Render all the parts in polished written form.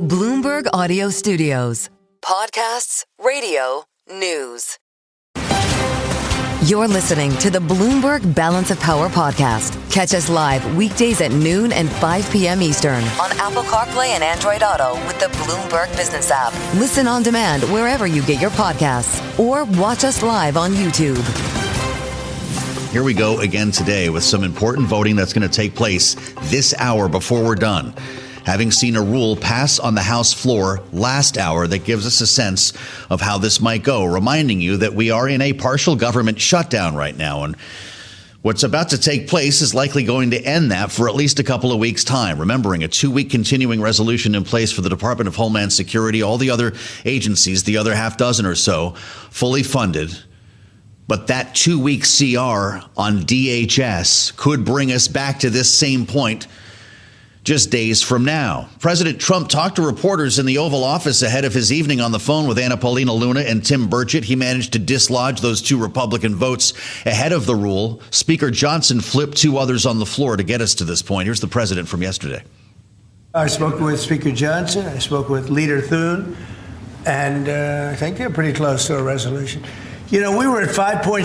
Bloomberg Audio Studios. Podcasts, radio, news. You're listening to the Bloomberg Balance of Power podcast. Catch us live weekdays at noon and 5 p.m. Eastern on Apple CarPlay and Android Auto with the Bloomberg Business app. Listen on demand wherever you get your podcasts or watch us live on YouTube. Here we go again today with some important voting that's going to take place this hour before we're done. Having seen a rule pass on the House floor last hour that gives us a sense of how this might go, reminding you that we are in a partial government shutdown right now. And what's about to take place is likely going to end that for at least a couple of weeks' time. Remembering a 2-week continuing resolution in place for the Department of Homeland Security, all the other agencies, the other half dozen or so, fully funded. But that 2-week CR on DHS could bring us back to this same point just days from now. President Trump talked to reporters in the Oval Office ahead of his evening on the phone with Anna Paulina Luna and Tim Burchett. He managed to dislodge those 2 Republican votes ahead of the rule. Speaker Johnson flipped 2 others on the floor to get us to this point. Here's the president from yesterday. I spoke with Speaker Johnson. I spoke with Leader Thune, and I think they're pretty close to a resolution. You know, we were at 5.6%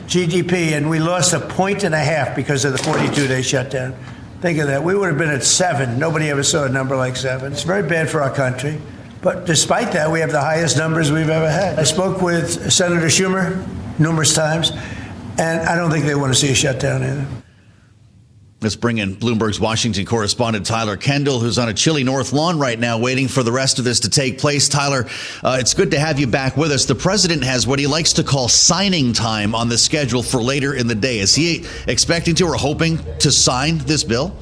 GDP, and we lost 1.5 points because of the 42-day shutdown. Think of that. We would have been at 7. Nobody ever saw a number like 7. It's very bad for our country. But despite that, we have the highest numbers we've ever had. I spoke with Senator Schumer numerous times, and I don't think they want to see a shutdown either. Let's bring in Bloomberg's Washington correspondent Tyler Kendall, who's on a chilly North Lawn right now, waiting for the rest of this to take place. Tyler, it's good to have you back with us. The president has what he likes to call signing time on the schedule for later in the day. Is he expecting to or hoping to sign this bill?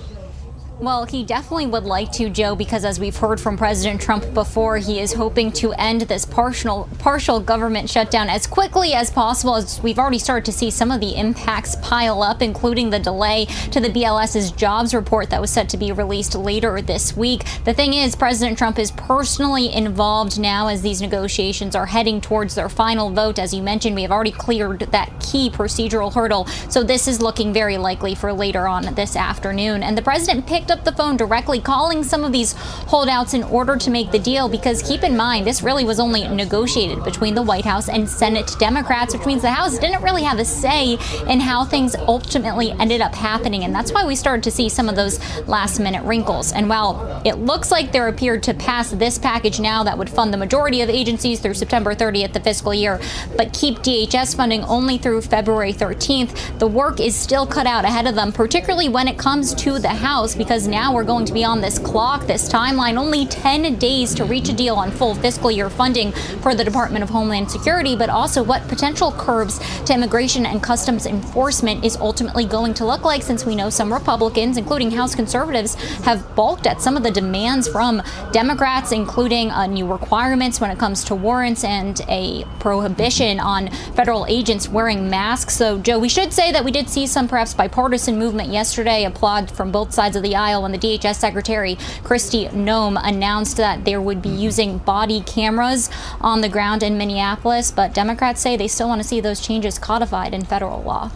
Well, he definitely would like to, Joe, because as we've heard from President Trump before, he is hoping to end this partial government shutdown as quickly as possible, as we've already started to see some of the impacts pile up, including the delay to the BLS's jobs report that was set to be released later this week. The thing is, President Trump is personally involved now as these negotiations are heading towards their final vote. As you mentioned, we have already cleared that key procedural hurdle, so this is looking very likely for later on this afternoon. And the president picked up the phone directly, calling some of these holdouts in order to make the deal, because keep in mind, this really was only negotiated between the White House and Senate Democrats, which means the House didn't really have a say in how things ultimately ended up happening. And that's why we started to see some of those last minute wrinkles. And while it looks like there appeared to pass this package now that would fund the majority of agencies through September 30th, the fiscal year, but keep DHS funding only through February 13th, the work is still cut out ahead of them, particularly when it comes to the House, because now we're going to be on this clock, this timeline, only 10 days to reach a deal on full fiscal year funding for the Department of Homeland Security, but also what potential curbs to immigration and customs enforcement is ultimately going to look like, since we know some Republicans, including House conservatives, have balked at some of the demands from Democrats, including new requirements when it comes to warrants and a prohibition on federal agents wearing masks. So, Joe, we should say that we did see some perhaps bipartisan movement yesterday, applaud from both sides of the aisle, when the DHS Secretary Kristi Noem announced that there would be using body cameras on the ground in Minneapolis. But Democrats say they still want to see those changes codified in federal law.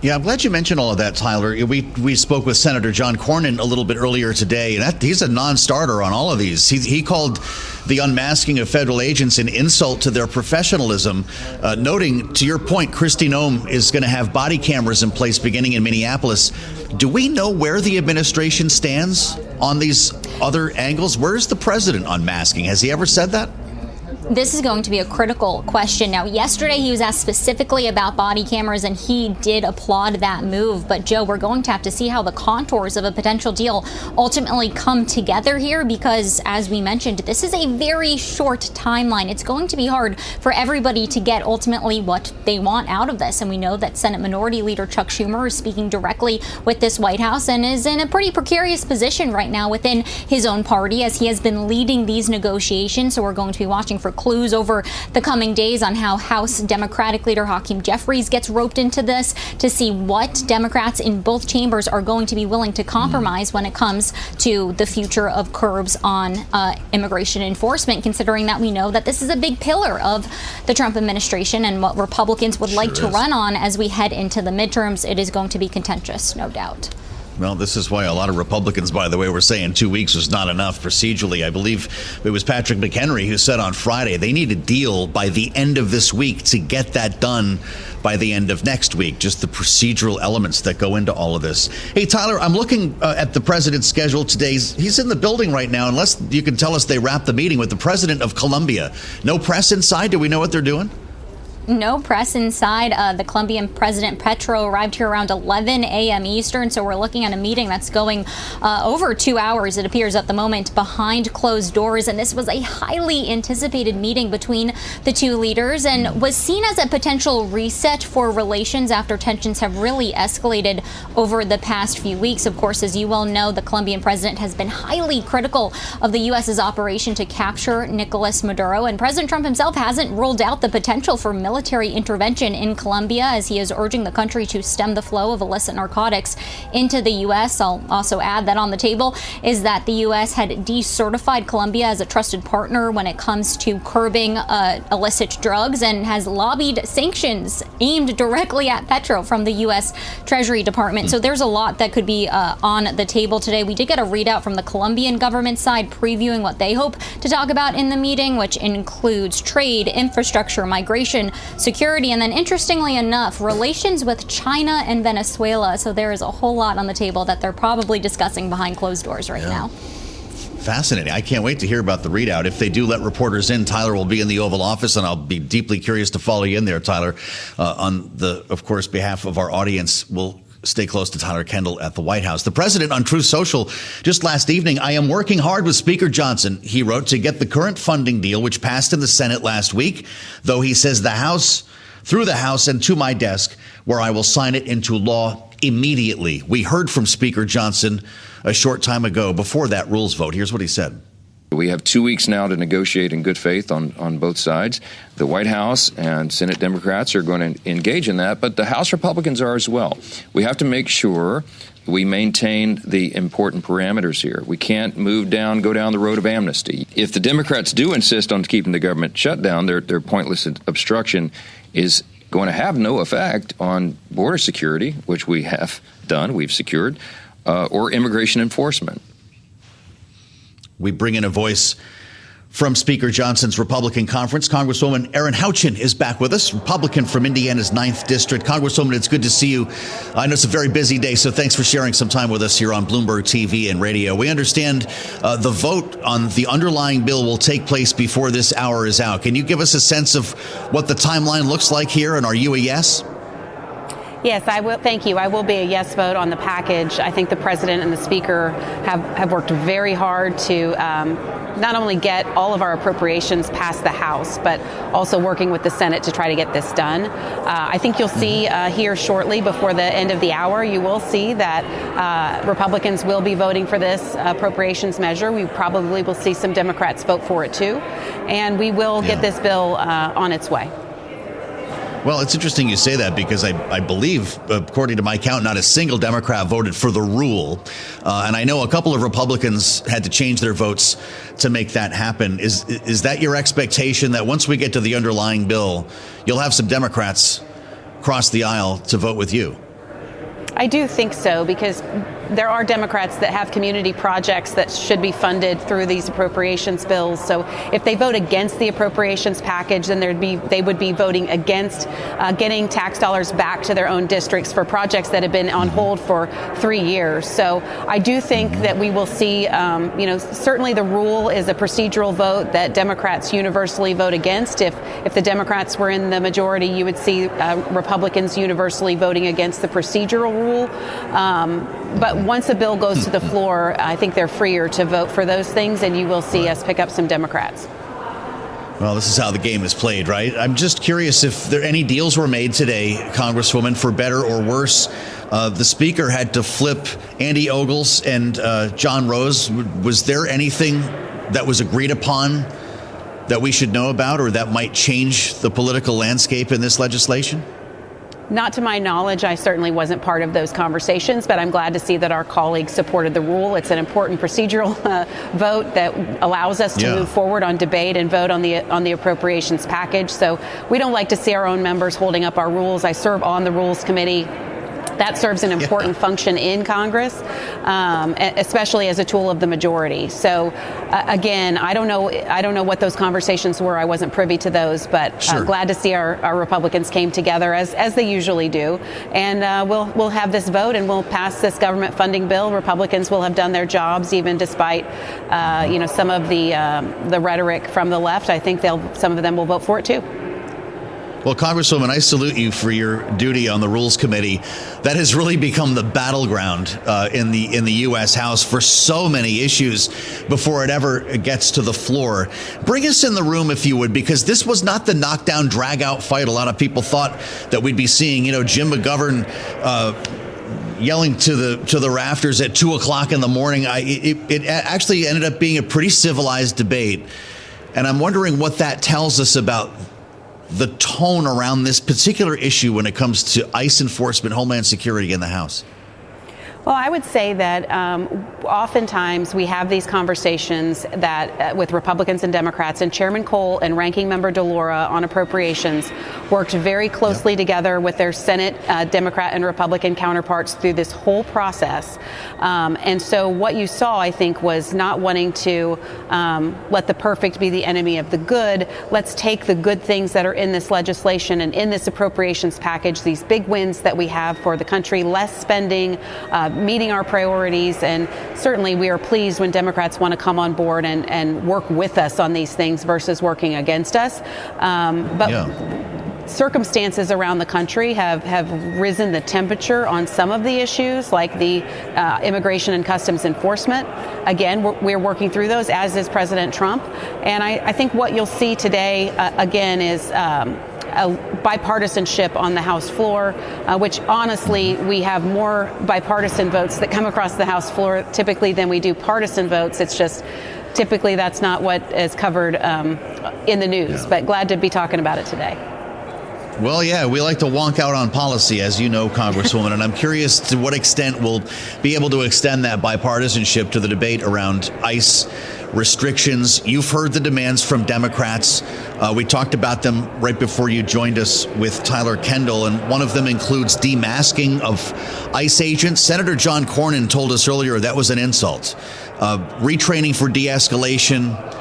Yeah, I'm glad you mentioned all of that, Tyler. We spoke with Senator John Cornyn a little bit earlier today, and he's a non-starter on all of these. He called the unmasking of federal agents an insult to their professionalism, noting, to your point, Kristi Noem is going to have body cameras in place beginning in Minneapolis. Do we know where the administration stands on these other angles? Where is the president on masking? Has he ever said that? This is going to be a critical question. Now, yesterday he was asked specifically about body cameras, and he did applaud that move. But, Joe, we're going to have to see how the contours of a potential deal ultimately come together here, because, as we mentioned, this is a very short timeline. It's going to be hard for everybody to get ultimately what they want out of this. And we know that Senate Minority Leader Chuck Schumer is speaking directly with this White House and is in a pretty precarious position right now within his own party, as he has been leading these negotiations. So we're going to be watching for clues over the coming days on how House Democratic leader Hakeem Jeffries gets roped into this, to see what Democrats in both chambers are going to be willing to compromise when it comes to the future of curbs on immigration enforcement, considering that we know that this is a big pillar of the Trump administration and what Republicans would like to run on as we head into the midterms. It is going to be contentious, no doubt. Well, this is why a lot of Republicans, by the way, were saying 2 weeks was not enough procedurally. I believe it was Patrick McHenry who said on Friday they need a deal by the end of this week to get that done by the end of next week. Just the procedural elements that go into all of this. Hey, Tyler, I'm looking at the president's schedule today. He's in the building right now, unless you can tell us they wrapped the meeting with the president of Colombia. No press inside? Do we know what they're doing? No press inside. The Colombian President Petro arrived here around 11 a.m. Eastern, so we're looking at a meeting that's going over 2 hours, it appears at the moment, behind closed doors. And this was a highly anticipated meeting between the two leaders and was seen as a potential reset for relations after tensions have really escalated over the past few weeks. Of course, as you well know, the Colombian president has been highly critical of the U.S.'s operation to capture Nicolas Maduro, and President Trump himself hasn't ruled out the potential for military intervention in Colombia, as he is urging the country to stem the flow of illicit narcotics into the U.S. I'll also add that on the table is that the U.S. had decertified Colombia as a trusted partner when it comes to curbing illicit drugs and has lobbied sanctions aimed directly at Petro from the U.S. Treasury Department. So there's a lot that could be on the table today. We did get a readout from the Colombian government side previewing what they hope to talk about in the meeting, which includes trade, infrastructure, migration, security, and then interestingly enough, relations with China and Venezuela. So there is a whole lot on the table that they're probably discussing behind closed doors right now. Fascinating. I can't wait to hear about the readout. If they do let reporters in, Tyler will be in the Oval Office, and I'll be deeply curious to follow you in there, Tyler. On the, of course, behalf of our audience, we'll stay close to Tyler Kendall at the White House. The president on Truth Social just last evening, I am working hard with Speaker Johnson, he wrote, to get the current funding deal, which passed in the Senate last week, though he says through the House and to my desk, where I will sign it into law immediately. We heard from Speaker Johnson a short time ago before that rules vote. Here's what he said. We have 2 weeks now to negotiate in good faith on both sides. The White House and Senate Democrats are going to engage in that, but the House Republicans are as well. We have to make sure we maintain the important parameters here. We can't go down the road of amnesty. If the Democrats do insist on keeping the government shut down, their pointless obstruction is going to have no effect on border security, which we have done, we've secured, or immigration enforcement. We bring in a voice from Speaker Johnson's Republican conference. Congresswoman Erin Houchin is back with us, Republican from Indiana's 9th District. Congresswoman, it's good to see you. I know it's a very busy day, so thanks for sharing some time with us here on Bloomberg TV and radio. We understand the vote on the underlying bill will take place before this hour is out. Can you give us a sense of what the timeline looks like here, and are you a yes? Yes, I will. Thank you. I will be a yes vote on the package. I think the president and the speaker have worked very hard to not only get all of our appropriations past the House, but also working with the Senate to try to get this done. I think you'll see here shortly before the end of the hour, you will see that Republicans will be voting for this appropriations measure. We probably will see some Democrats vote for it, too. And we will get this bill on its way. Well, it's interesting you say that because I believe, according to my count, not a single Democrat voted for the rule. And I know a couple of Republicans had to change their votes to make that happen. Is that your expectation that once we get to the underlying bill, you'll have some Democrats cross the aisle to vote with you? I do think so, because there are Democrats that have community projects that should be funded through these appropriations bills. So if they vote against the appropriations package, then they would be voting against getting tax dollars back to their own districts for projects that have been on hold for 3 years. So I do think that we will see, certainly the rule is a procedural vote that Democrats universally vote against. If the Democrats were in the majority, you would see Republicans universally voting against the procedural rule. But once a bill goes to the floor, I think they're freer to vote for those things, and you will see us pick up some Democrats. Well, this is how the game is played, right? I'm just curious if any deals were made today, Congresswoman, for better or worse. The Speaker had to flip Andy Ogles and John Rose. Was there anything that was agreed upon that we should know about or that might change the political landscape in this legislation? Not to my knowledge. I certainly wasn't part of those conversations, but I'm glad to see that our colleagues supported the rule. It's an important procedural vote that allows us to move forward on debate and vote on the appropriations package. So we don't like to see our own members holding up our rules. I serve on the Rules Committee. That serves an important function in Congress, especially as a tool of the majority. So, again, I don't know what those conversations were. I wasn't privy to those, but glad to see our Republicans came together as they usually do, and we'll have this vote and we'll pass this government funding bill. Republicans will have done their jobs, even despite some of the rhetoric from the left. I think some of them will vote for it too. Well, Congresswoman, I salute you for your duty on the Rules Committee. That has really become the battleground in the U.S. House for so many issues before it ever gets to the floor. Bring us in the room, if you would, because this was not the knockdown, drag-out fight a lot of people thought that we'd be seeing. Jim McGovern yelling to the rafters at 2 o'clock in the morning. It actually ended up being a pretty civilized debate. And I'm wondering what that tells us about the tone around this particular issue when it comes to ICE enforcement, Homeland Security in the House. Well, I would say that oftentimes we have these conversations that with Republicans and Democrats, and Chairman Cole and Ranking Member DeLaura on appropriations worked very closely together with their Senate Democrat and Republican counterparts through this whole process. And so what you saw, I think, was not wanting to let the perfect be the enemy of the good. Let's take the good things that are in this legislation and in this appropriations package, these big wins that we have for the country, less spending, meeting our priorities, and certainly we are pleased when Democrats want to come on board and work with us on these things versus working against us. Circumstances around the country have risen the temperature on some of the issues, like the immigration and customs enforcement. Again, we're working through those, as is President Trump. And I think what you'll see today, again, is bipartisanship on the House floor, which honestly, we have more bipartisan votes that come across the House floor typically than we do partisan votes. It's just typically that's not what is covered in the news, but glad to be talking about it today. Well, yeah, we like to wonk out on policy, as you know, Congresswoman, and I'm curious to what extent we'll be able to extend that bipartisanship to the debate around ICE restrictions. You've heard the demands from Democrats. We talked about them right before you joined us with Tyler Kendall, and one of them includes demasking of ICE agents. Senator John Cornyn told us earlier that was an insult. Retraining for de-escalation.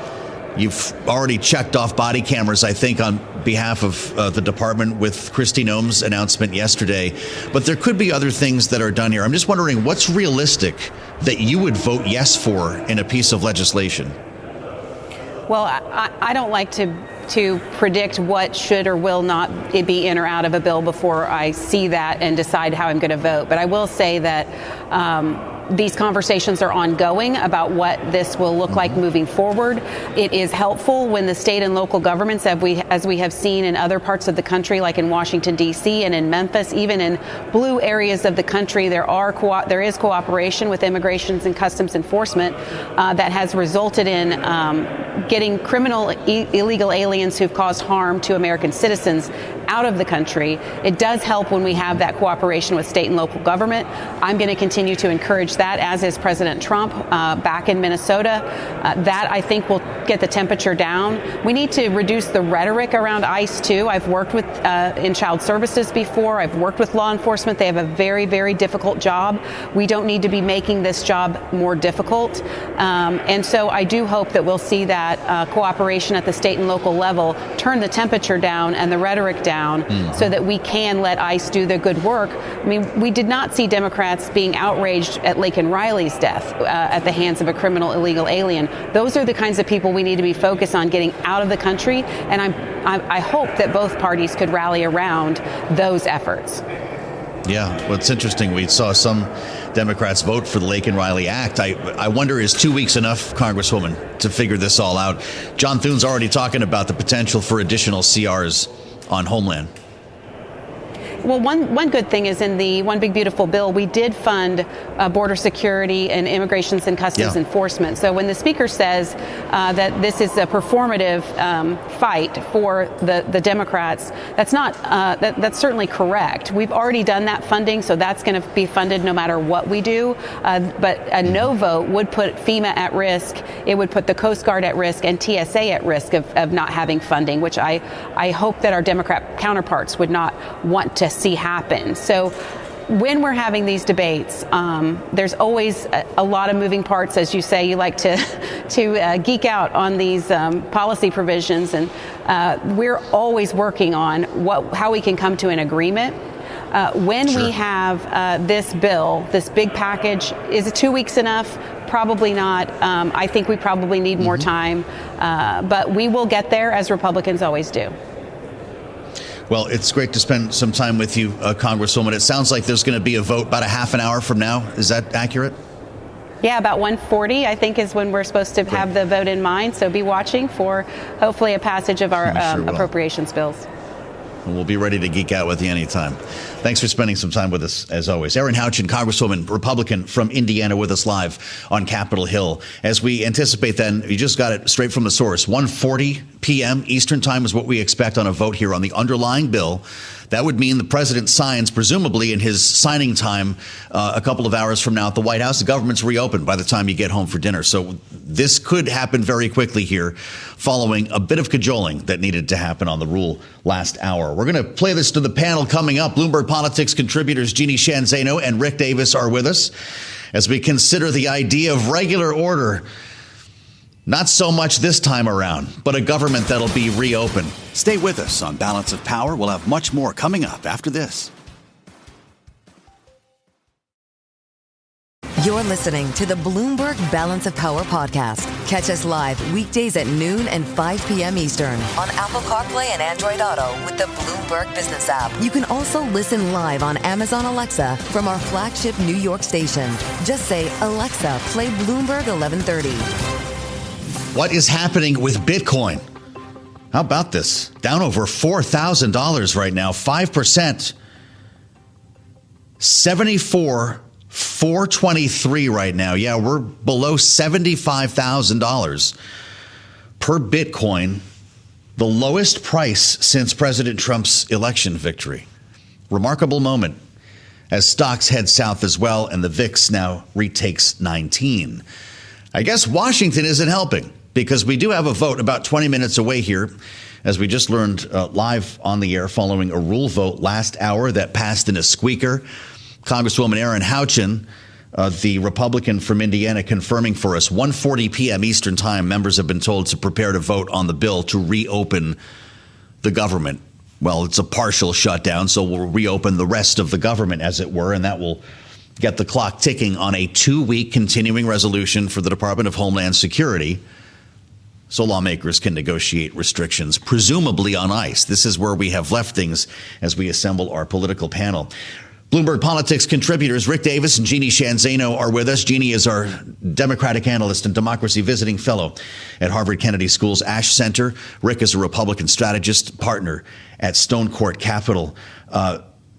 You've already checked off body cameras, I think, on behalf of the department with Kristi Noem's announcement yesterday. But there could be other things that are done here. I'm just wondering what's realistic that you would vote yes for in a piece of legislation? Well, I don't like to predict what should or will not be in or out of a bill before I see that and decide how I'm going to vote. But I will say that these conversations are ongoing about what this will look like moving forward. It is helpful when the state and local governments, as we have seen in other parts of the country, like in Washington, D.C. and in Memphis, even in blue areas of the country, there is cooperation with immigration and customs enforcement that has resulted in getting criminal illegal aliens who've caused harm to American citizens out of the country. It does help when we have that cooperation with state and local government. I'm going to continue to encourage that, as is President Trump back in Minnesota. That, I think, will get the temperature down. We need to reduce the rhetoric around ICE, too. I've worked with in child services before. I've worked with law enforcement. They have a very, very difficult job. We don't need to be making this job more difficult. And so I do hope that we'll see that cooperation at the state and local level turn the temperature down and the rhetoric down so that we can let ICE do their good work. I mean, we did not see Democrats being outraged at Laken Riley's death at the hands of a criminal illegal alien. Those are the kinds of people we need to be focused on getting out of the country, and I hope that both parties could rally around those efforts. Yeah, well, it's interesting. We saw some Democrats vote for the Laken Riley Act. I wonder, is 2 weeks enough, Congresswoman, to figure this all out? John Thune's already talking about the potential for additional CRs on Homeland. Well, one good thing is in the One Big Beautiful Bill, we did fund border security and immigration and customs enforcement. So when the speaker says that this is a performative fight for the Democrats, that's not that's certainly correct. We've already done that funding, so that's going to be funded no matter what we do. But a no vote would put FEMA at risk. It would put the Coast Guard at risk and TSA at risk of not having funding, which I hope that our Democrat counterparts would not want to see happen. So when we're having these debates, there's always a lot of moving parts. As you say, you like to geek out on these policy provisions, and we're always working on how we can come to an agreement. When we have this bill, this big package, is it 2 weeks enough? Probably not. I think we probably need more time, but we will get there, as Republicans always do. Well, it's great to spend some time with you, Congresswoman. It sounds like there's going to be a vote about a half an hour from now. Is that accurate? Yeah, about 1:40, I think, is when we're supposed to have the vote in mind. So be watching for hopefully a passage of our appropriations bills. And we'll be ready to geek out with you anytime. Thanks for spending some time with us, as always. Erin Houchin, Congresswoman, Republican from Indiana, with us live on Capitol Hill. As we anticipate then, you just got it straight from the source. 1:40 p.m. Eastern time is what we expect on a vote here on the underlying bill. That would mean the president signs, presumably in his signing time, a couple of hours from now at the White House. The government's reopened by the time you get home for dinner. So this could happen very quickly here, following a bit of cajoling that needed to happen on the rule last hour. We're going to play this to the panel coming up. Bloomberg Politics contributors Jeannie Sheehan Zaino and Rick Davis are with us as we consider the idea of regular order. Not so much this time around, but a government that'll be reopened. Stay with us on Balance of Power. We'll have much more coming up after this. You're listening to the Bloomberg Balance of Power podcast. Catch us live weekdays at noon and 5 p.m. Eastern on Apple CarPlay and Android Auto with the Bloomberg Business app. You can also listen live on Amazon Alexa from our flagship New York station. Just say, Alexa, play Bloomberg 1130. What is happening with Bitcoin? How about this? Down over $4,000 right now, 5%. 74,423 right now. Yeah, we're below $75,000 per Bitcoin, the lowest price since President Trump's election victory. Remarkable moment as stocks head south as well, and the VIX now retakes 19. I guess Washington isn't helping, because we do have a vote about 20 minutes away here, as we just learned live on the air following a rule vote last hour that passed in a squeaker. Congresswoman Erin Houchin, the Republican from Indiana, confirming for us 1:40 p.m. Eastern time, members have been told to prepare to vote on the bill to reopen the government. Well, it's a partial shutdown, so we'll reopen the rest of the government, as it were, and that will get the clock ticking on a 2-week continuing resolution for the Department of Homeland Security, so lawmakers can negotiate restrictions, presumably on ice. This is where we have left things as we assemble our political panel. Bloomberg Politics contributors Rick Davis and Jeannie Sheehan Zaino are with us. Jeannie is our Democratic analyst and democracy visiting fellow at Harvard Kennedy School's Ash Center. Rick is a Republican strategist partner at Stone Court Capital.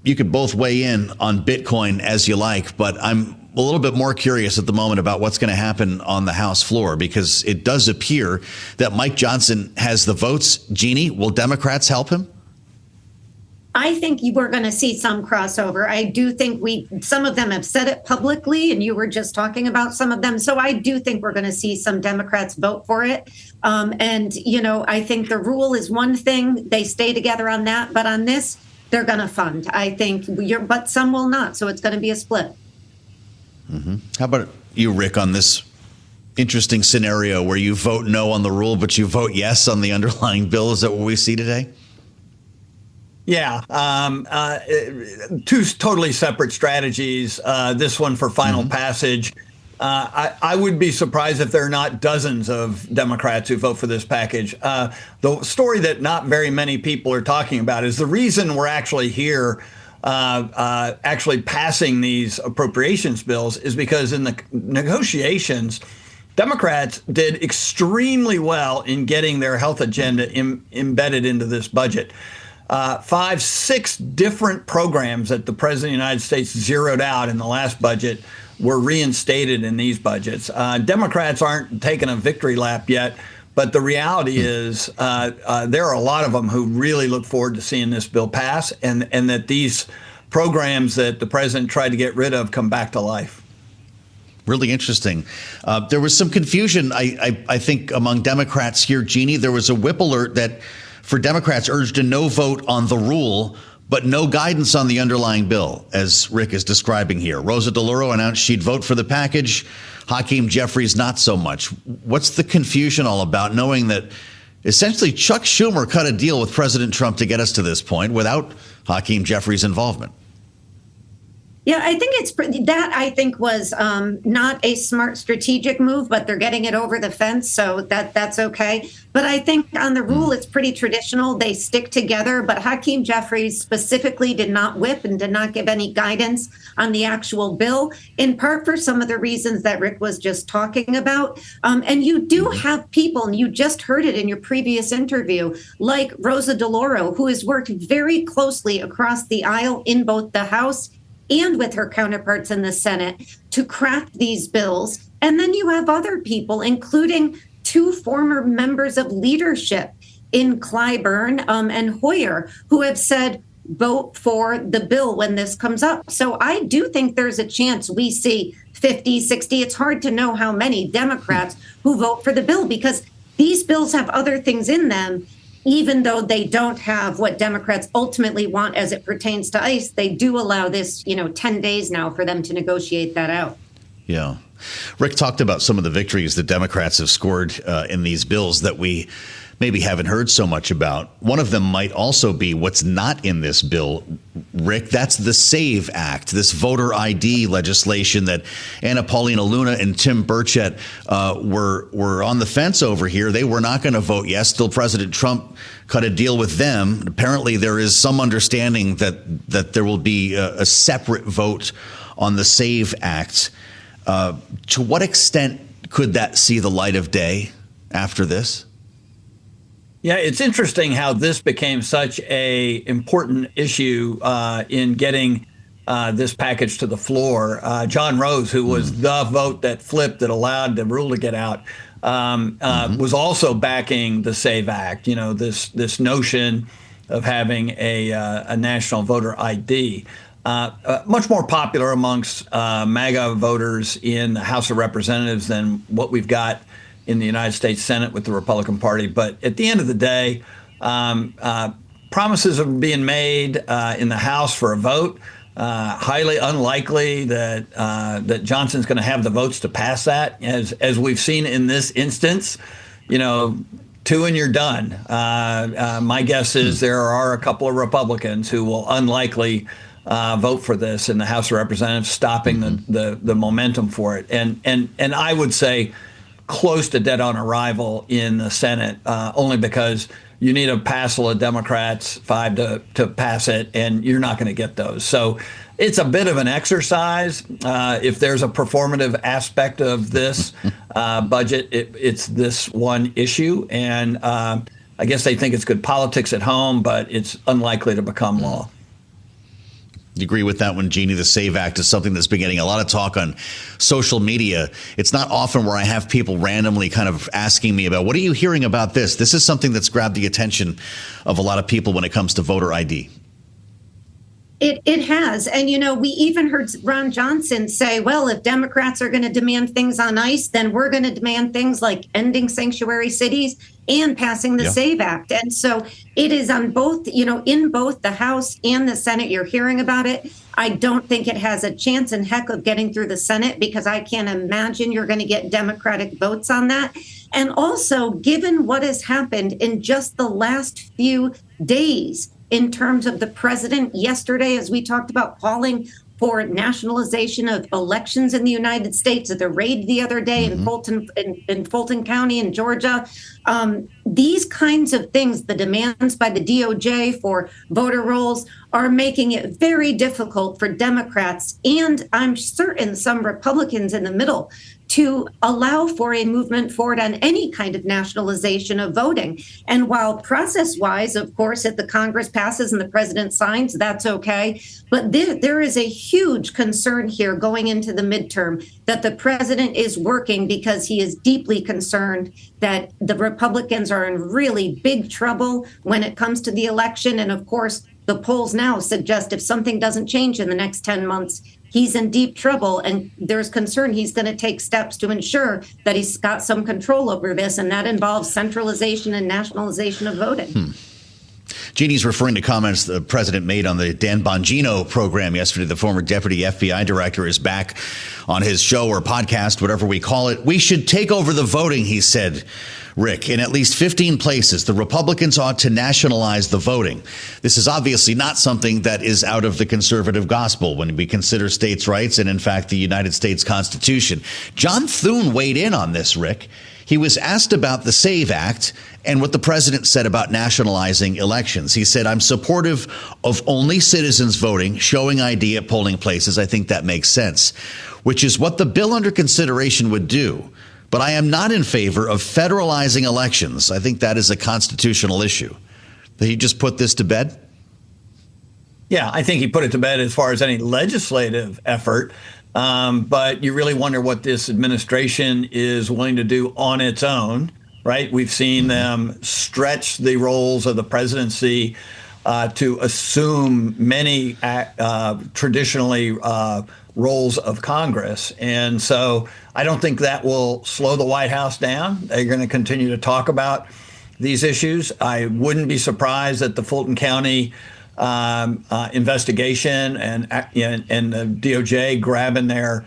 You could both weigh in on Bitcoin as you like, but I'm a little bit more curious at the moment about what's going to happen on the House floor, because it does appear that Mike Johnson has the votes. Jeannie, will Democrats help him? I think we're going to see some crossover. I do think some of them have said it publicly, and you were just talking about some of them. So I do think we're going to see some Democrats vote for it. I think the rule is one thing. They stay together on that. But on this, they're going to fund. I think, but some will not. So it's going to be a split. Mm-hmm. How about you, Rick, on this interesting scenario where you vote no on the rule, but you vote yes on the underlying bill? Is that what we see today? Yeah. Two totally separate strategies. This one for final passage. I would be surprised if there are not dozens of Democrats who vote for this package. The story that not very many people are talking about is the reason we're actually here actually passing these appropriations bills is because in the negotiations, Democrats did extremely well in getting their health agenda embedded into this budget. 5-6 different programs that the President of the United States zeroed out in the last budget were reinstated in these budgets. Democrats aren't taking a victory lap yet, but the reality is there are a lot of them who really look forward to seeing this bill pass, and that these programs that the president tried to get rid of come back to life. Really interesting. There was some confusion, I think, among Democrats here, Jeannie. There was a whip alert that, for Democrats, urged a no vote on the rule, but no guidance on the underlying bill, as Rick is describing here. Rosa DeLauro announced she'd vote for the package. Hakeem Jeffries, not so much. What's the confusion all about, knowing that essentially Chuck Schumer cut a deal with President Trump to get us to this point without Hakeem Jeffries' involvement? Yeah, I think I think was not a smart strategic move, but they're getting it over the fence, so that's okay. But I think on the rule, it's pretty traditional. They stick together, but Hakeem Jeffries specifically did not whip and did not give any guidance on the actual bill, in part for some of the reasons that Rick was just talking about. And you do have people, and you just heard it in your previous interview, like Rosa DeLauro, who has worked very closely across the aisle in both the House and with her counterparts in the Senate to craft these bills. And then you have other people, including two former members of leadership in Clyburn and Hoyer, who have said, vote for the bill when this comes up. So I do think there's a chance we see 50, 60. It's hard to know how many Democrats who vote for the bill, because these bills have other things in them. Even though they don't have what Democrats ultimately want as it pertains to ICE, they do allow this, 10 days now for them to negotiate that out. Yeah. Rick talked about some of the victories that Democrats have scored in these bills that we maybe haven't heard so much about. One of them might also be what's not in this bill, Rick. That's the SAVE Act, this voter ID legislation that Anna Paulina Luna and Tim Burchett were on the fence over here. They were not going to vote yes till President Trump cut a deal with them. Apparently, there is some understanding that there will be a separate vote on the SAVE Act. To what extent could that see the light of day after this? Yeah, it's interesting how this became such a important issue in getting this package to the floor. John Rose, who was the vote that flipped that allowed the rule to get out, was also backing the SAVE Act. This notion of having a national voter ID. Much more popular amongst MAGA voters in the House of Representatives than what we've got in the United States Senate with the Republican Party. But at the end of the day, promises are being made in the House for a vote. Highly unlikely that Johnson's going to have the votes to pass that, as we've seen in this instance. 2 and you're done. My guess is there are a couple of Republicans who will unlikely vote for this in the House of Representatives, stopping the momentum for it. And I would say close to dead on arrival in the Senate, only because you need a passel of Democrats, 5 to pass it, and you're not going to get those. So it's a bit of an exercise. If there's a performative aspect of this budget, it's this one issue. And I guess they think it's good politics at home, but it's unlikely to become law. You agree with that one, Jeannie? The SAVE Act is something that's been getting a lot of talk on social media. It's not often where I have people randomly kind of asking me about, what are you hearing about this? This is something that's grabbed the attention of a lot of people when it comes to voter ID. It has. And, we even heard Ron Johnson say, well, if Democrats are going to demand things on ICE, then we're going to demand things like ending sanctuary cities and passing the SAVE Act. And so it is on both, in both the House and the Senate. You're hearing about it. I don't think it has a chance in heck of getting through the Senate, because I can't imagine you're going to get Democratic votes on that. And also, given what has happened in just the last few days, in terms of the president yesterday, as we talked about, calling for nationalization of elections in the United States, at the raid the other day in Fulton County in Georgia. These kinds of things, the demands by the DOJ for voter rolls, are making it very difficult for Democrats, and I'm certain some Republicans in the middle, to allow for a movement forward on any kind of nationalization of voting. And while process-wise, of course, if the Congress passes and the president signs, that's okay. But there is a huge concern here going into the midterm that the president is working because he is deeply concerned that the Republicans are in really big trouble when it comes to the election. And of course, the polls now suggest if something doesn't change in the next 10 months, he's in deep trouble, and there's concern he's going to take steps to ensure that he's got some control over this, and that involves centralization and nationalization of voting. Jeannie's referring to comments the president made on the Dan Bongino program yesterday. The former deputy FBI director is back on his show or podcast, whatever we call it. We should take over the voting, he said, Rick. In at least 15 places, the Republicans ought to nationalize the voting. This is obviously not something that is out of the conservative gospel when we consider states' rights and, in fact, the United States Constitution. John Thune weighed in on this, Rick. He was asked about the SAVE Act and what the president said about nationalizing elections. He said, I'm supportive of only citizens voting, showing ID at polling places. I think that makes sense, which is what the bill under consideration would do. But I am not in favor of federalizing elections. I think that is a constitutional issue. Did he just put this to bed? Yeah, I think he put it to bed as far as any legislative effort. But you really wonder what this administration is willing to do on its own, right? We've seen them stretch the roles of the presidency to assume many traditionally roles of Congress. And so I don't think that will slow the White House down. They're going to continue to talk about these issues. I wouldn't be surprised that the Fulton County investigation and the DOJ grabbing their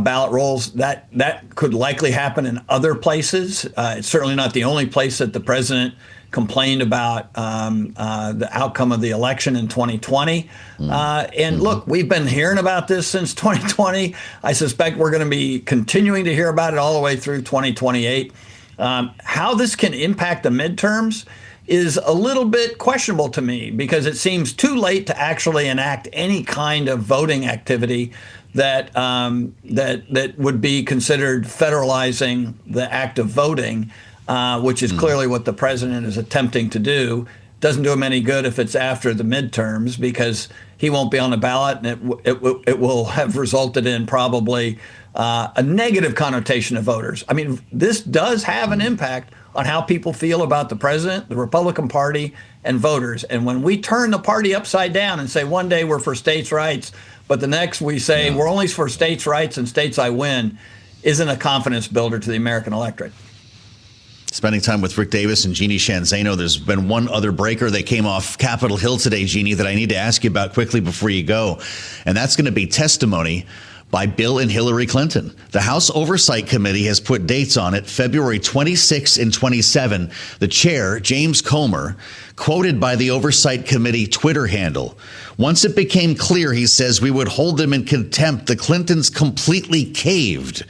ballot rolls, that could likely happen in other places. It's certainly not the only place that the president complained about the outcome of the election in 2020. And look, we've been hearing about this since 2020. I suspect we're going to be continuing to hear about it all the way through 2028. How this can impact the midterms is a little bit questionable to me, because it seems too late to actually enact any kind of voting activity that that would be considered federalizing the act of voting, which is clearly what the president is attempting to do. Doesn't do him any good if it's after the midterms, because he won't be on the ballot, and it will have resulted in probably a negative connotation of voters. I mean, this does have an impact on how people feel about the president, the Republican Party, and voters. And when we turn the party upside down and say one day we're for states' rights, but the next we say we're only for states' rights and states I win, isn't a confidence builder to the American electorate. Spending time with Rick Davis and Jeannie Shanzano. There's been one other breaker. They came off Capitol Hill today, Jeannie, that I need to ask you about quickly before you go. And that's going to be testimony by Bill and Hillary Clinton. The House Oversight Committee has put dates on it, February 26 and 27. The chair, James Comer, quoted by the Oversight Committee Twitter handle. Once it became clear, he says, we would hold them in contempt. The Clintons completely caved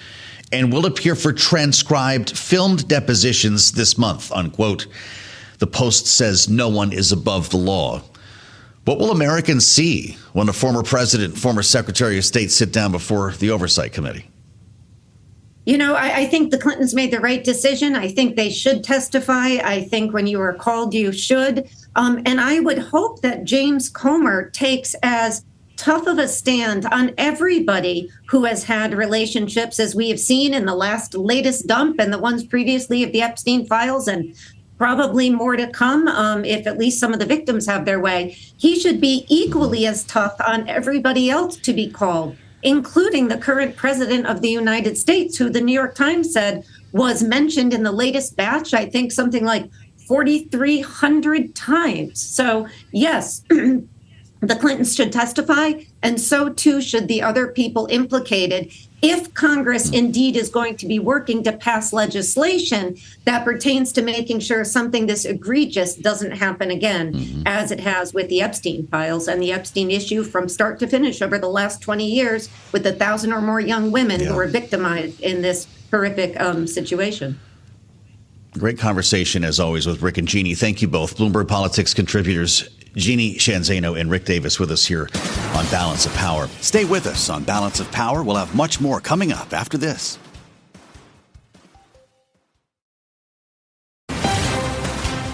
and will appear for transcribed, filmed depositions this month, unquote. The Post says no one is above the law. What will Americans see when a former president, former Secretary of State sit down before the Oversight Committee? You know, I think the Clintons made the right decision. I think they should testify. I think when you are called, you should. And I would hope that James Comer takes as tough of a stand on everybody who has had relationships, as we have seen in the latest dump and the ones previously of the Epstein files, and probably more to come if at least some of the victims have their way. He should be equally as tough on everybody else to be called, including the current president of the United States, who the New York Times said was mentioned in the latest batch, I think something like 4,300 times. So, yes, the Clintons should testify, and so too should the other people implicated, if Congress indeed is going to be working to pass legislation that pertains to making sure something this egregious doesn't happen again, as it has with the Epstein files and the Epstein issue from start to finish over the last 20 years with 1,000 or more young women who were victimized in this horrific situation. Great conversation, as always, with Rick and Jeannie. Thank you both. Bloomberg Politics contributors Jeannie Shanzano and Rick Davis with us here on Balance of Power. Stay with us on Balance of Power. We'll have much more coming up after this.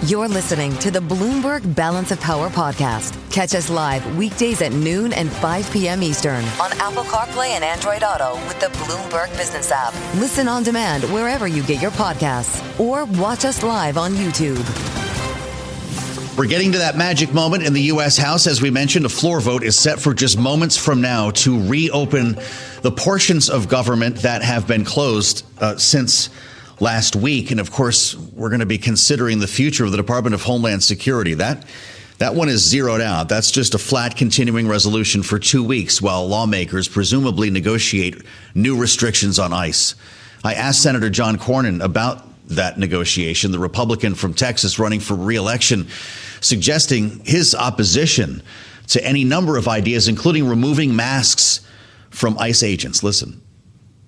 You're listening to the Bloomberg Balance of Power podcast. Catch us live weekdays at noon and 5 p.m. Eastern on Apple CarPlay and Android Auto with the Bloomberg Business app. Listen on demand wherever you get your podcasts or watch us live on YouTube. We're getting to that magic moment in the U.S. House. As we mentioned, a floor vote is set for just moments from now to reopen the portions of government that have been closed since last week. And of course, we're going to be considering the future of the Department of Homeland Security. That That one is zeroed out. That's just a flat continuing resolution for 2 weeks while lawmakers presumably negotiate new restrictions on ICE. I asked Senator John Cornyn about that negotiation, the Republican from Texas running for re-election, suggesting his opposition to any number of ideas, including removing masks from ICE agents. Listen.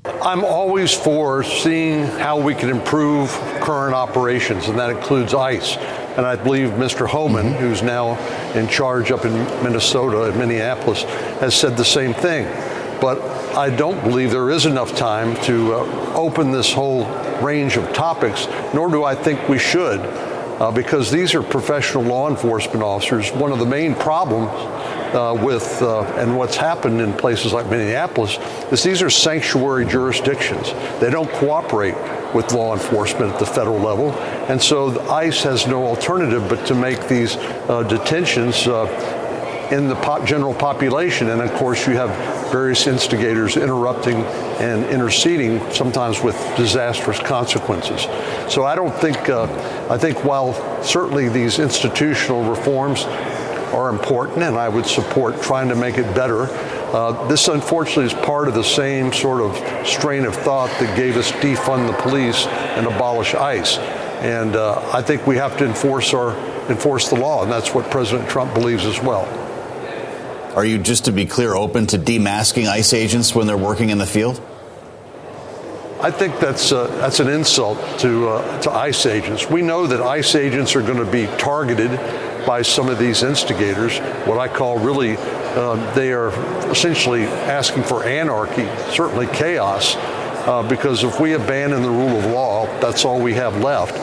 I'm always for seeing how we can improve current operations, and that includes ICE. And I believe Mr. Homan, who's now in charge up in Minnesota, in Minneapolis, has said the same thing. But I don't believe there is enough time to open this whole range of topics, nor do I think we should, because these are professional law enforcement officers. One of the main problems and what's happened in places like Minneapolis is these are sanctuary jurisdictions. They don't cooperate with law enforcement at the federal level. And so the ICE has no alternative but to make these detentions in the general population. And of course, you have various instigators interrupting and interceding, sometimes with disastrous consequences. So I don't think, I think while certainly these institutional reforms are important, and I would support trying to make it better, this unfortunately is part of the same sort of strain of thought that gave us defund the police and abolish ICE. And I think we have to enforce the law, and that's what President Trump believes as well. Are you, just to be clear, open to demasking ICE agents when they're working in the field? I think that's an insult to ICE agents. We know that ICE agents are going to be targeted by some of these instigators, what I call really, they are essentially asking for anarchy, certainly chaos, because if we abandon the rule of law, that's all we have left.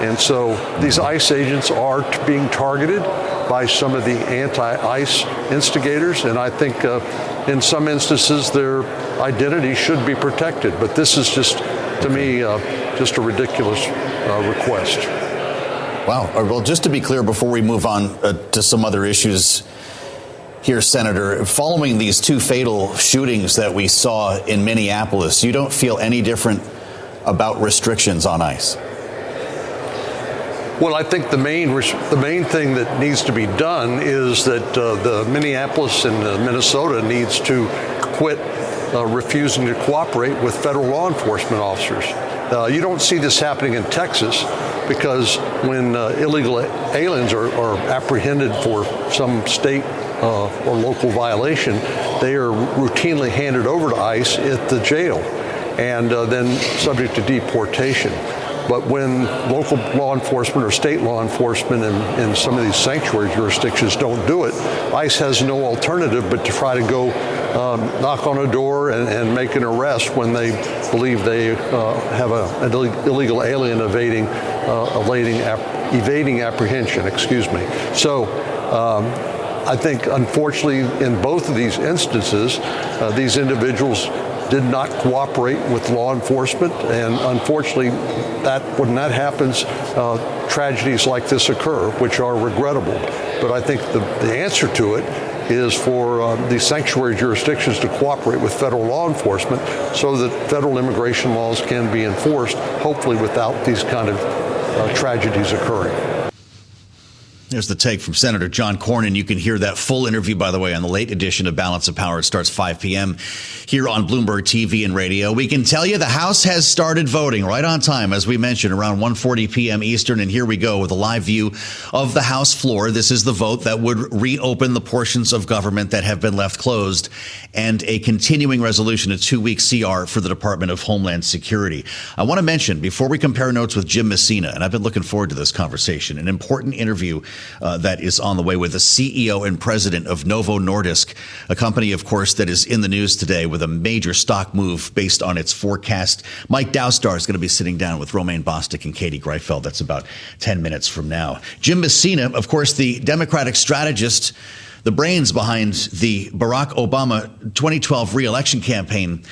And so these ICE agents are being targeted by some of the anti-ICE instigators, and I think in some instances their identity should be protected. But this is just, to me, just a ridiculous request. Wow. Well, just to be clear, before we move on to some other issues here, Senator, following these two fatal shootings that we saw in Minneapolis, you don't feel any different about restrictions on ICE? Well, I think the main thing that needs to be done is that the Minneapolis and Minnesota needs to quit refusing to cooperate with federal law enforcement officers. You don't see this happening in Texas because when illegal aliens are apprehended for some state or local violation, they are routinely handed over to ICE at the jail and then subject to deportation. But when local law enforcement or state law enforcement in some of these sanctuary jurisdictions don't do it, ICE has no alternative but to try to go knock on a door and make an arrest when they believe they have an illegal alien evading apprehension. Excuse me. So I think, unfortunately, in both of these instances, these individuals did not cooperate with law enforcement, and unfortunately, when that happens, tragedies like this occur, which are regrettable. But I think the answer to it is for these sanctuary jurisdictions to cooperate with federal law enforcement so that federal immigration laws can be enforced, hopefully without these kind of tragedies occurring. There's the take from Senator John Cornyn. You can hear that full interview, by the way, on the late edition of Balance of Power. It starts 5 p.m. here on Bloomberg TV and radio. We can tell you the House has started voting right on time, as we mentioned, around 1:40 p.m. Eastern. And here we go with a live view of the House floor. This is the vote that would reopen the portions of government that have been left closed and a continuing resolution, a 2-week CR for the Department of Homeland Security. I want to mention, before we compare notes with Jim Messina, and I've been looking forward to this conversation, an important interview that is on the way with the CEO and president of Novo Nordisk, a company, of course, that is in the news today with a major stock move based on its forecast. Mike Dowstar is going to be sitting down with Romaine Bostick and Katie Greifeld. That's about 10 minutes from now. Jim Messina, of course, the Democratic strategist, the brains behind the Barack Obama 2012 re-election campaign,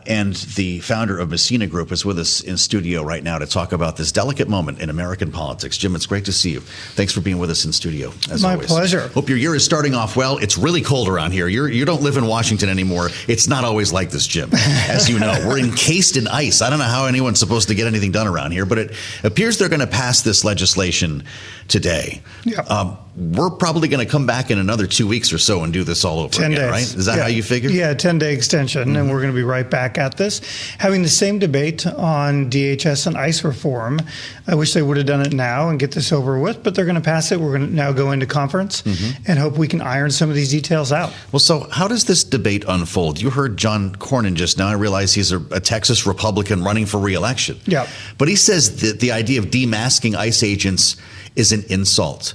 and the founder of Messina Group, is with us in studio right now to talk about this delicate moment in American politics. Jim, it's great to see you. Thanks for being with us in studio, as always. My pleasure. Hope your year is starting off well. It's really cold around here. You don't live in Washington anymore. It's not always like this, Jim, as you know. We're encased in ice. I don't know how anyone's supposed to get anything done around here, but it appears they're going to pass this legislation today. Yeah. we're probably going to come back in another 2 weeks or so and do this all over 10 again, days. right? Is that how you figure? Yeah, 10-day extension, and we're going to be right back at this, having the same debate on DHS and ICE reform. I wish they would have done it now and get this over with, but they're going to pass it. We're going to now go into conference and hope we can iron some of these details out. Well, so how does this debate unfold? You heard John Cornyn just now. I realize he's a Texas Republican running for re-election. Yeah. But he says that the idea of demasking ICE agents is an insult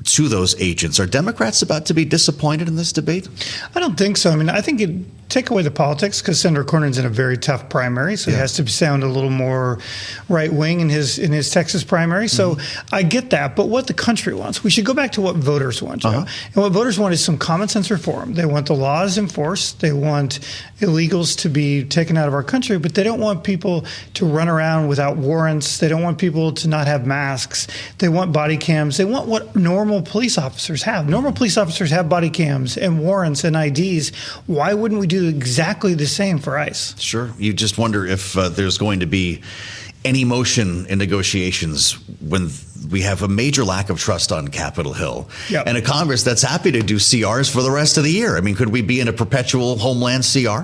to those agents. Are Democrats about to be disappointed in this debate? I don't think so. I mean, I think it take away the politics because Senator Cornyn's in a very tough primary, so he has to sound a little more right wing in his Texas primary. So I get that, but what the country wants, we should go back to what voters want, Joe. And what voters want is some common sense reform. They want the laws enforced. They want illegals to be taken out of our country, but they don't want people to run around without warrants. They don't want people to not have masks. They want body cams. They want what normal police officers have. Normal police officers have body cams and warrants and IDs. Why wouldn't we do exactly the same for ICE? Sure. You just wonder if there's going to be any motion in negotiations when we have a major lack of trust on Capitol Hill and a Congress that's happy to do CRs for the rest of the year. I mean, could we be in a perpetual homeland CR?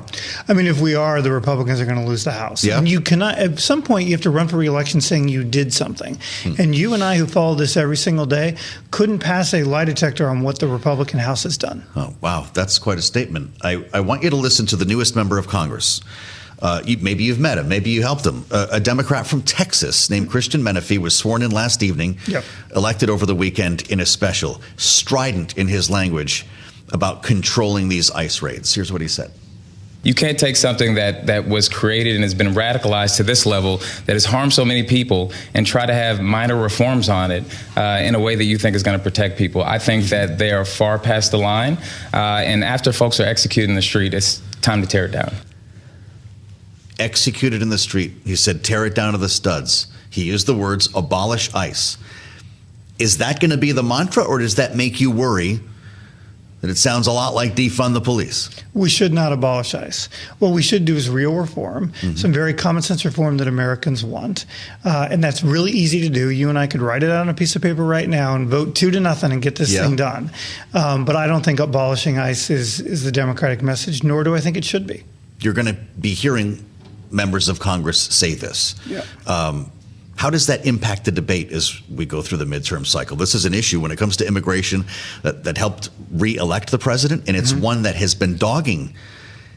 I mean, if we are, the Republicans are going to lose the House. Yeah. And you cannot, at some point, you have to run for re-election saying you did something. And you and I, who follow this every single day, couldn't pass a lie detector on what the Republican House has done. Oh, wow. That's quite a statement. I want you to listen to the newest member of Congress. Maybe you've met him. Maybe you helped him. A Democrat from Texas named Christian Menifee was sworn in last evening, elected over the weekend in a special, strident in his language about controlling these ICE raids. Here's what he said. You can't take something that was created and has been radicalized to this level that has harmed so many people and try to have minor reforms on it in a way that you think is going to protect people. I think that they are far past the line. And after folks are executed in the street, it's time to tear it down. Executed in the street. He said, tear it down to the studs. He used the words, abolish ICE. Is that going to be the mantra, or does that make you worry that it sounds a lot like defund the police? We should not abolish ICE. What we should do is real reform, some very common sense reform that Americans want. And that's really easy to do. You and I could write it out on a piece of paper right now and vote 2-0 and get this thing done. But I don't think abolishing ICE is the Democratic message, nor do I think it should be. You're going to be hearing members of Congress say this. How does that impact the debate as we go through the midterm cycle? This is an issue when it comes to immigration that helped re-elect the president, and it's one that has been dogging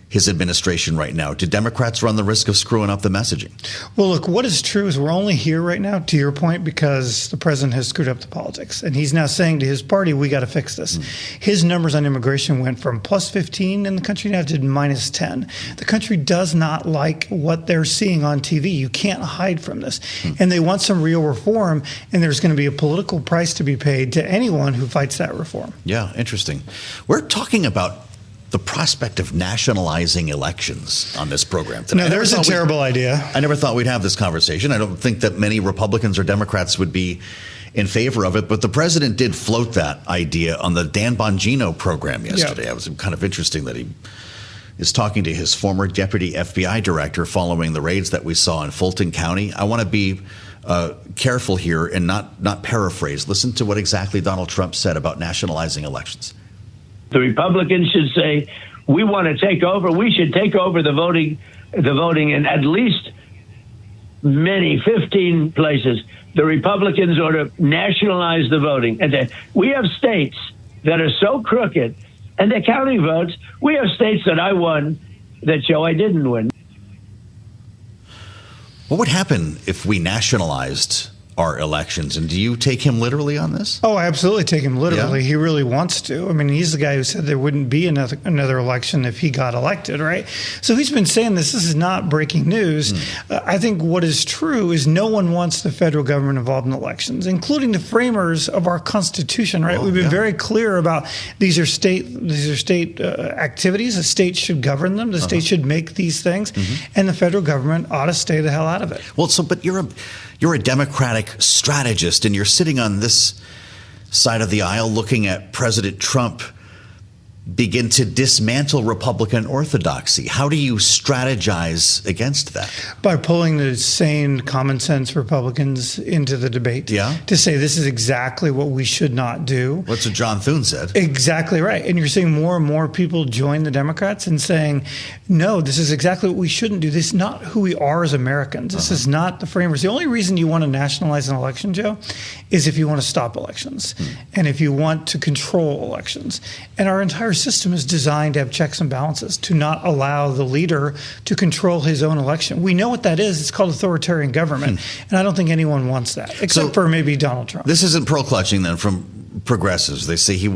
his administration right now. Do Democrats run the risk of screwing up the messaging? Well, look, what is true is we're only here right now, to your point, because the president has screwed up the politics. And he's now saying to his party, we got to fix this. His numbers on immigration went from plus 15 in the country now to minus 10. The country does not like what they're seeing on TV. You can't hide from this. And they want some real reform, and there's going to be a political price to be paid to anyone who fights that reform. Yeah, interesting. We're talking about the prospect of nationalizing elections on this program today. No, there's a terrible idea. I never thought we'd have this conversation. I don't think that many Republicans or Democrats would be in favor of it, but the president did float that idea on the Dan Bongino program yesterday. It was kind of interesting that he is talking to his former deputy FBI director following the raids that we saw in Fulton County. I want to be careful here and not paraphrase. Listen to what exactly Donald Trump said about nationalizing elections. The Republicans should say, we want to take over. We should take over the voting in at least 15 places. The Republicans ought to nationalize the voting. And we have states that are so crooked, and they're counting votes. We have states that I won that show I didn't win. What would happen if we nationalized our elections? And do you take him literally on this? Oh, I absolutely take him literally. He really wants to. I mean, he's the guy who said there wouldn't be another election if he got elected, right? So he's been saying this. This is not breaking news. I think what is true is no one wants the federal government involved in elections, including the framers of our Constitution, right? We've been very clear about these are state activities. The state should govern them. The state should make these things, and the federal government ought to stay the hell out of it. Well, but you're a Democratic strategist, and you're sitting on this side of the aisle looking at President Trump begin to dismantle Republican orthodoxy? How do you strategize against that? By pulling the sane, common sense Republicans into the debate. Yeah. To say this is exactly what we should not do. That's what John Thune said. Exactly right. And you're seeing more and more people join the Democrats and saying, no, this is exactly what we shouldn't do. This is not who we are as Americans. This is not the framers. The only reason you want to nationalize an election, Joe, is if you want to stop elections and if you want to control elections. And our entire system is designed to have checks and balances, to not allow the leader to control his own election. We know what that is. It's called authoritarian government. And I don't think anyone wants that, except for maybe Donald Trump. This isn't pearl clutching then from progressives. They say he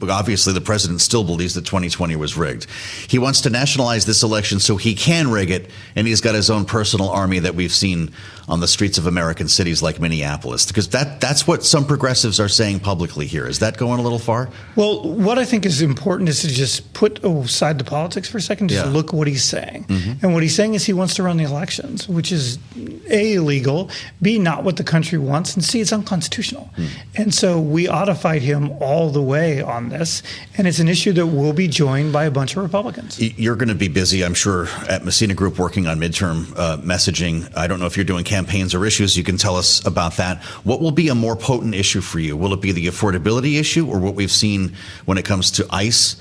obviously the president still believes that 2020 was rigged. He wants to nationalize this election so he can rig it, and he's got his own personal army that we've seen on the streets of American cities like Minneapolis. Because that's what some progressives are saying publicly here. Is that going a little far? Well, what I think is important is to just put aside the politics for a second, just look what he's saying. And what he's saying is he wants to run the elections, which is A, illegal, B, not what the country wants, and C, it's unconstitutional. And so we ought to fight him all the way on this, and it's an issue that will be joined by a bunch of Republicans. You're going to be busy, I'm sure, at Messina Group working on midterm messaging. I don't know if you're doing campaigns or issues. You can tell us about that. What will be a more potent issue for you? Will it be the affordability issue or what we've seen when it comes to ICE?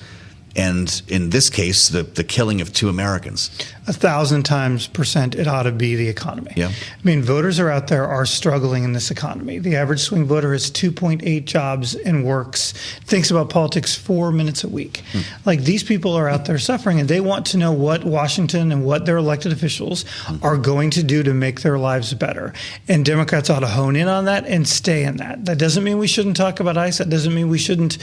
And in this case, the killing of 2 Americans. 1,000% it ought to be the economy. Yeah. I mean, voters are out there are struggling in this economy. The average swing voter has 2.8 jobs and works, thinks about politics 4 minutes a week. Like, these people are out there suffering, and they want to know what Washington and what their elected officials are going to do to make their lives better. And Democrats ought to hone in on that and stay in that. That doesn't mean we shouldn't talk about ICE. That doesn't mean we shouldn't,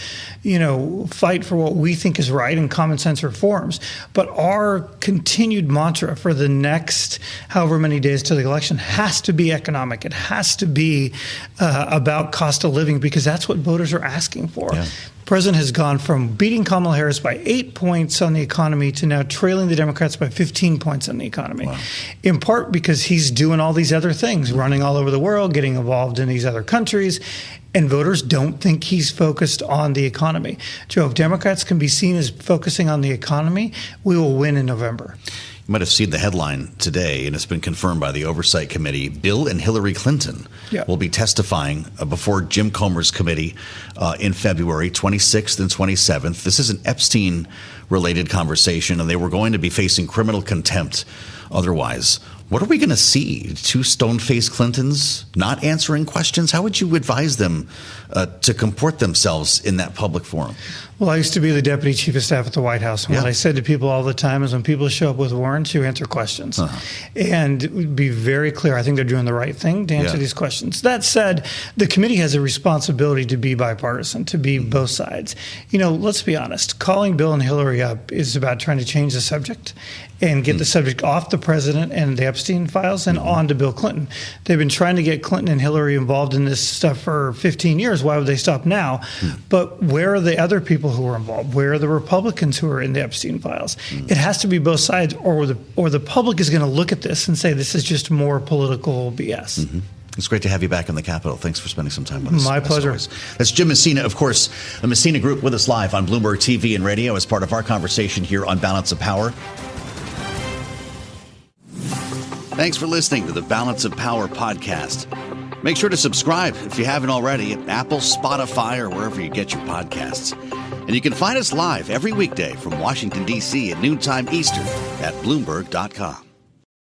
fight for what we think is right and common sense reforms. But our continued mantra for the next however many days to the election has to be economic. It has to be about cost of living, because that's what voters are asking for. Yeah. The president has gone from beating Kamala Harris by 8 points on the economy to now trailing the Democrats by 15 points on the economy, in part because he's doing all these other things, running all over the world, getting involved in these other countries. And voters don't think he's focused on the economy. Joe, if Democrats can be seen as focusing on the economy, we will win in November. You might have seen the headline today, and it's been confirmed by the Oversight Committee. Bill and Hillary Clinton will be testifying before Jim Comer's committee in February 26th and 27th. This is an Epstein-related conversation, and they were going to be facing criminal contempt otherwise. What are we going to see? 2 stone-faced Clintons not answering questions? How would you advise them to comport themselves in that public forum? Well, I used to be the deputy chief of staff at the White House. And what I said to people all the time is when people show up with warrants, you answer questions. And be very clear. I think they're doing the right thing to answer these questions. That said, the committee has a responsibility to be bipartisan, to be both sides. Let's be honest. Calling Bill and Hillary up is about trying to change the subject and get the subject off the president and the Epstein files and on to Bill Clinton. They've been trying to get Clinton and Hillary involved in this stuff for 15 years. Why would they stop now? But where are the other people who are involved? Where are the Republicans who are in the Epstein files? It has to be both sides, or the public is going to look at this and say this is just more political BS. It's great to have you back in the Capitol. Thanks for spending some time with us. My pleasure. That's Jim Messina, of course, the Messina Group, with us live on Bloomberg TV and radio as part of our conversation here on Balance of Power. Thanks for listening to the Balance of Power podcast. Make sure to subscribe if you haven't already at Apple, Spotify, or wherever you get your podcasts. And you can find us live every weekday from Washington, D.C. at noontime Eastern at Bloomberg.com.